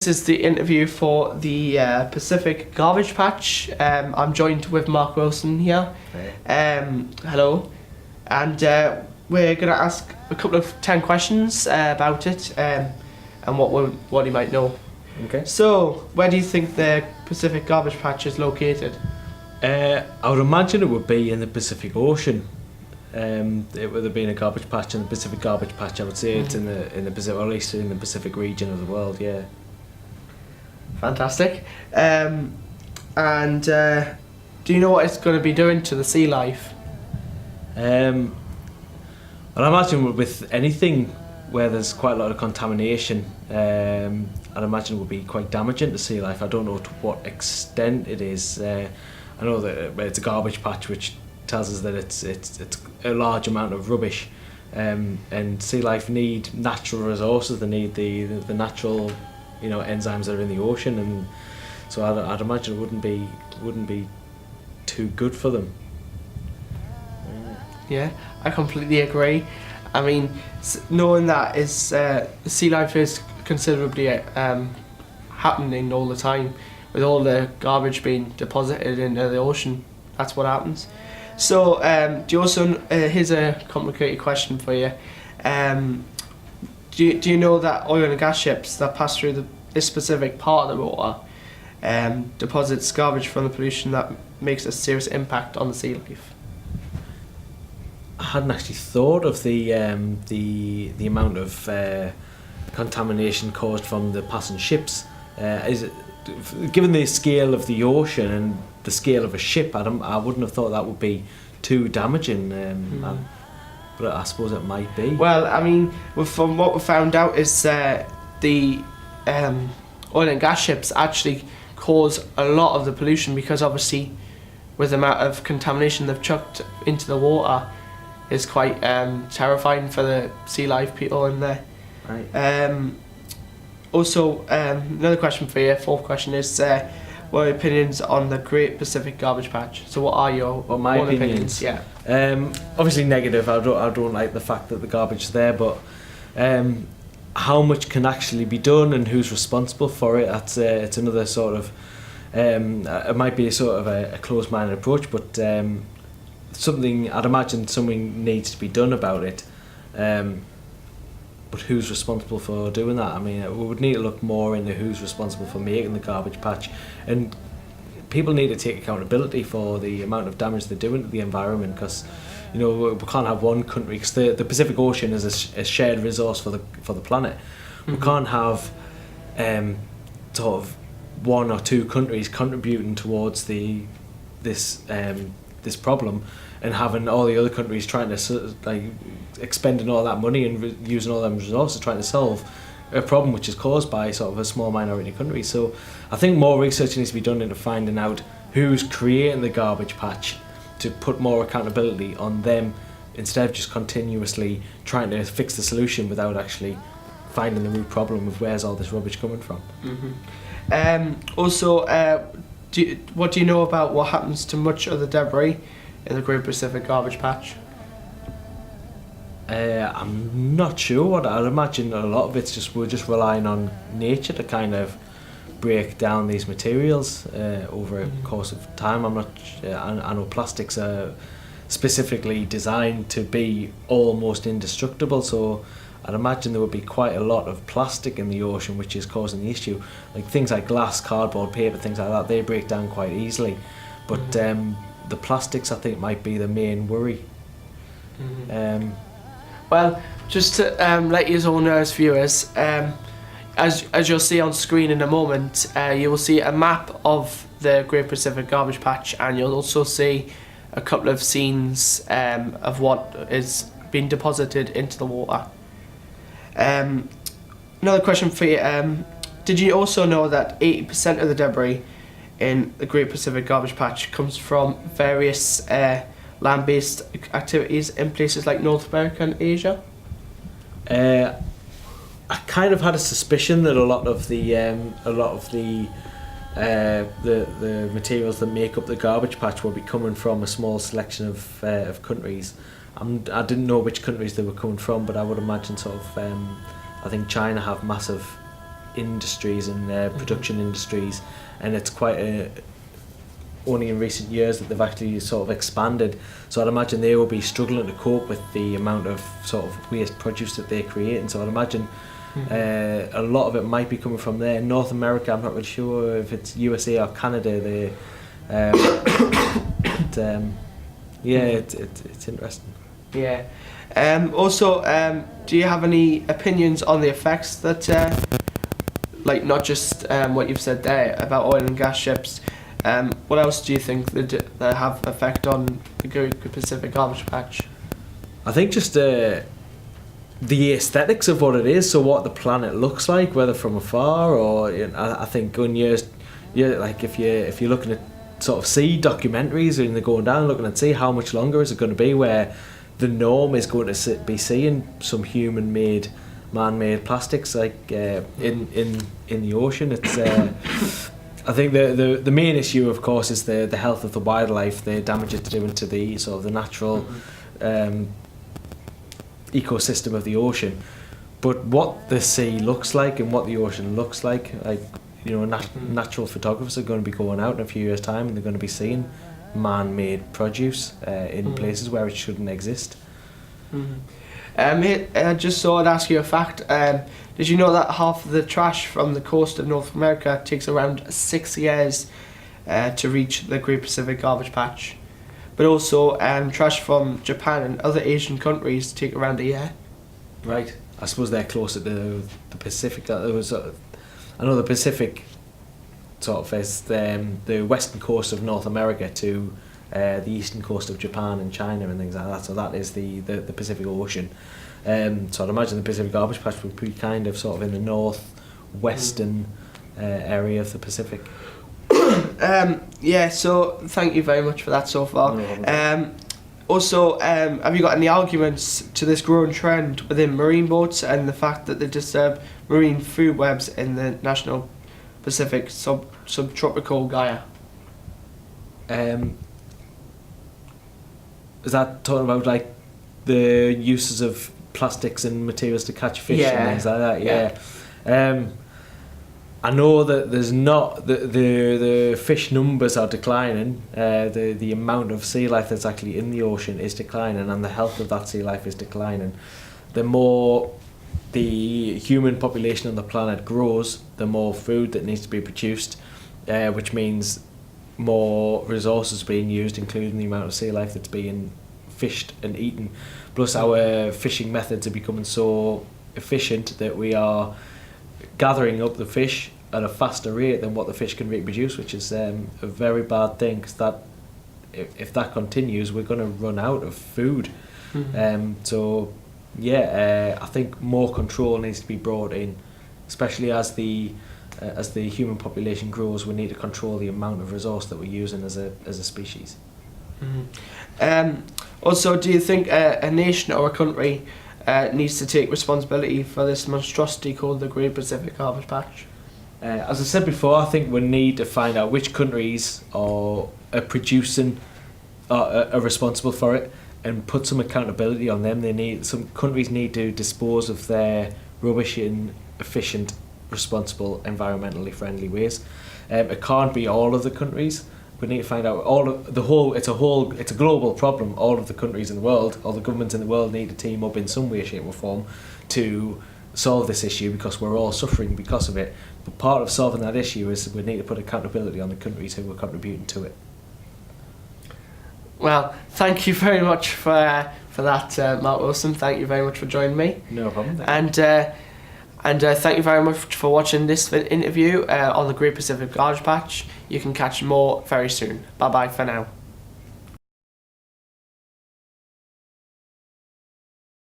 This is the interview for the Pacific Garbage Patch. I'm joined with Mark Wilson here. Hey. Hello. And we're going to ask a couple of 10 questions about it and what you might know. Okay. So, where do you think the Pacific Garbage Patch is located? I would imagine it would be in the Pacific Ocean. It would have been a garbage patch in the Pacific Garbage Patch. I would say it's in the Pacific, or at least in the Pacific region of the world. Yeah. Fantastic. Do you know what it's going to be doing to the sea life? Well, I imagine with anything where there's quite a lot of contamination, I'd imagine it would be quite damaging to sea life. I don't know to what extent it is. I know that it's a garbage patch, which tells us that it's a large amount of rubbish, and sea life need natural resources. They need the natural, enzymes that are in the ocean, and so I'd imagine it wouldn't be too good for them. Yeah, I completely agree. I mean, knowing that sea life is considerably happening all the time, with all the garbage being deposited into the ocean. That's what happens. So, do you also here's a complicated question for you. Do you know that oil and gas ships that pass through this specific part of the water deposits garbage from the pollution that makes a serious impact on the sea life? I hadn't actually thought of the amount of contamination caused from the passing ships. Given the scale of the ocean and the scale of a ship, I wouldn't have thought that would be too damaging. But I suppose it might be. Well, I mean, from what we found out is the oil and gas ships actually cause a lot of the pollution, because obviously with the amount of contamination they've chucked into the water is quite terrifying for the sea life people in there. Right. Also, another question for you, fourth question is, what are your opinions on the Great Pacific Garbage Patch? So what are your my own opinions? Yeah. Obviously negative. I don't like the fact that the garbage is there, but how much can actually be done and who's responsible for it? It's another sort of it might be a sort of a closed-minded approach, but I'd imagine something needs to be done about it. But who's responsible for doing that? I mean, we would need to look more into who's responsible for making the garbage patch, and people need to take accountability for the amount of damage they're doing to the environment, because we can't have one country, because the Pacific Ocean is a shared resource for the planet. We can't have sort of one or two countries contributing towards this problem, and having all the other countries trying to expending all that money and using all them resources trying to solve a problem which is caused by sort of a small minority country. So I think more research needs to be done into finding out who's creating the garbage patch, to put more accountability on them, instead of just continuously trying to fix the solution without actually finding the root problem of where's all this rubbish coming from. Also, what do you know about what happens to much of the debris in the Great Pacific Garbage Patch? I'm not sure. I'd imagine a lot of it's we're just relying on nature to kind of break down these materials over a course of time. I'm not. I know plastics are specifically designed to be almost indestructible, so I'd imagine there would be quite a lot of plastic in the ocean which is causing the issue. Like things like glass, cardboard, paper, things like that, they break down quite easily. But the plastics, I think, might be the main worry. Well, just to let you all know, as viewers, as you'll see on screen in a moment, you will see a map of the Great Pacific Garbage Patch, and you'll also see a couple of scenes of what is being deposited into the water. Another question for you, did you also know that 80% of the debris in the Great Pacific Garbage Patch comes from various land-based activities in places like North America and Asia? I kind of had a suspicion that a lot of the materials that make up the garbage patch will be coming from a small selection of countries. I didn't know which countries they were coming from, but I would imagine sort of I think China have massive industries and production industries, and it's quite only in recent years that they've actually sort of expanded. So I'd imagine they will be struggling to cope with the amount of sort of waste produce that they create, and so I'd imagine a lot of it might be coming from there. In North America, I'm not really sure if it's USA or Canada. It's interesting. Yeah. Also, do you have any opinions on the effects that, like not just what you've said there about oil and gas ships? What else do you think that have effect on the Pacific Garbage Patch? I think just the aesthetics of what it is, so what the planet looks like, whether from afar or I think when like if you're looking at sort of sea documentaries and they're going down looking at sea, how much longer is it going to be where the norm is going to be seeing some human-made, man-made plastics like in the ocean? It's I think the main issue, of course, is the health of the wildlife, the damage it's doing to the sort of the natural ecosystem of the ocean. But what the sea looks like and what the ocean looks like natural photographers are going to be going out in a few years' time and they're going to be seeing man-made produce in places where it shouldn't exist. I just thought I'd ask you a fact. Did you know that half of the trash from the coast of North America takes around 6 years to reach the Great Pacific Garbage Patch? But also trash from Japan and other Asian countries take around a year. Right. I suppose they're closer to the Pacific. I know the Pacific sort of is the western coast of North America to the eastern coast of Japan and China and things like that. So that is the Pacific Ocean. So I'd imagine the Pacific Garbage Patch would be kind of sort of in the northwestern area of the Pacific. Yeah, so thank you very much for that so far. Also, have you got any arguments to this growing trend within marine boats and the fact that they disturb marine food webs in the National Pacific subtropical Gaia? Is that talking about like the uses of plastics and materials to catch fish and things like that? Yeah. I know that there's not the fish numbers are declining. The amount of sea life that's actually in the ocean is declining, and the health of that sea life is declining. The more the human population on the planet grows, the more food that needs to be produced, which means more resources being used, including the amount of sea life that's being fished and eaten. Plus, our fishing methods are becoming so efficient that we are gathering up the fish at a faster rate than what the fish can reproduce, which is a very bad thing, because that if that continues, we're going to run out of food. I think more control needs to be brought in, especially as the human population grows. We need to control the amount of resource that we're using as a species. Also, do you think a nation or a country needs to take responsibility for this monstrosity called the Great Pacific Garbage Patch? As I said before, I think we need to find out which countries are producing, are responsible for it, and put some accountability on them. Some countries need to dispose of their rubbish in efficient, responsible, environmentally friendly ways. It can't be all of the countries. We need to find out it's a global problem. All of the countries in the world, all the governments in the world need to team up in some way, shape or form to solve this issue, because we're all suffering because of it. But part of solving that issue is we need to put accountability on the countries who are contributing to it. Well, thank you very much for that, Mark Wilson. Thank you very much for joining me. No problem. And thank you very much for watching this interview on the Great Pacific Garbage Patch. You can catch more very soon. Bye bye for now.